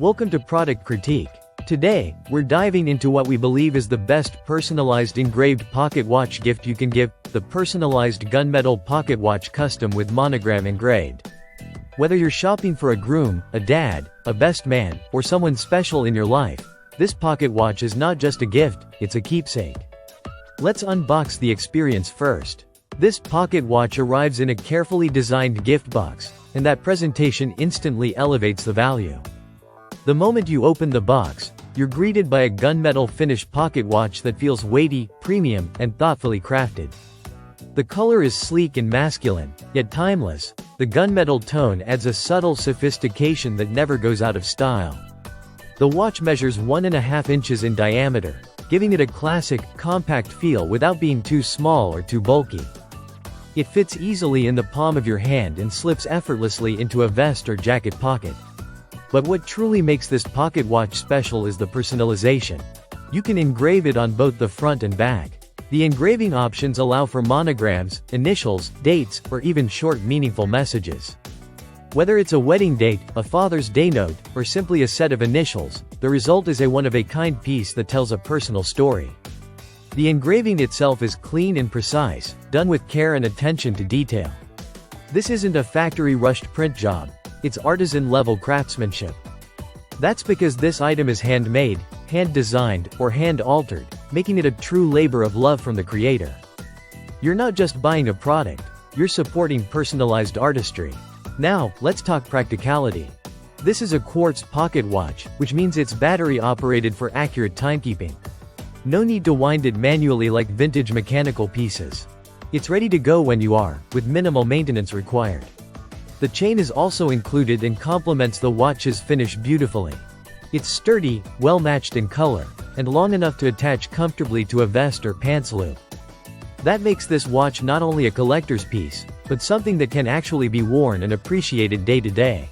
Welcome to Product Critique. Today, we're diving into what we believe is the best personalized engraved pocket watch gift you can give, the personalized Gunmetal pocket watch custom with monogram engraved. Whether you're shopping for a groom, a dad, a best man, or someone special in your life, this pocket watch is not just a gift, it's a keepsake. Let's unbox the experience first. This pocket watch arrives in a carefully designed gift box, and that presentation instantly elevates the value. The moment you open the box, you're greeted by a gunmetal finished pocket watch that feels weighty, premium, and thoughtfully crafted. The color is sleek and masculine, yet timeless. The gunmetal tone adds a subtle sophistication that never goes out of style. The watch measures 1.5 inches in diameter, giving it a classic, compact feel without being too small or too bulky. It fits easily in the palm of your hand and slips effortlessly into a vest or jacket pocket. But what truly makes this pocket watch special is the personalization. You can engrave it on both the front and back. The engraving options allow for monograms, initials, dates, or even short meaningful messages. Whether it's a wedding date, a Father's Day note, or simply a set of initials, the result is a one-of-a-kind piece that tells a personal story. The engraving itself is clean and precise, done with care and attention to detail. This isn't a factory-rushed print job. It's artisan-level craftsmanship. That's because this item is handmade, hand-designed, or hand-altered, making it a true labor of love from the creator. You're not just buying a product, you're supporting personalized artistry. Now, let's talk practicality. This is a quartz pocket watch, which means it's battery-operated for accurate timekeeping. No need to wind it manually like vintage mechanical pieces. It's ready to go when you are, with minimal maintenance required. The chain is also included and complements the watch's finish beautifully. It's sturdy, well-matched in color, and long enough to attach comfortably to a vest or pants loop. That makes this watch not only a collector's piece, but something that can actually be worn and appreciated day to day.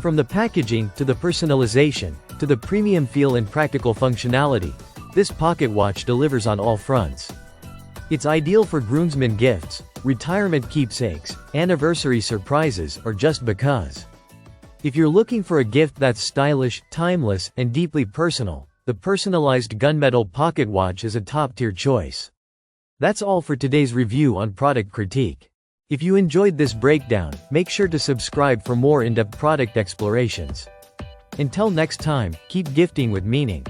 From the packaging, to the personalization, to the premium feel and practical functionality, this pocket watch delivers on all fronts. It's ideal for groomsmen gifts, retirement keepsakes, anniversary surprises, or just because. If you're looking for a gift that's stylish, timeless, and deeply personal, the personalized Gunmetal pocket watch is a top-tier choice. That's all for today's review on Product Critique. If you enjoyed this breakdown, make sure to subscribe for more in-depth product explorations. Until next time, keep gifting with meaning.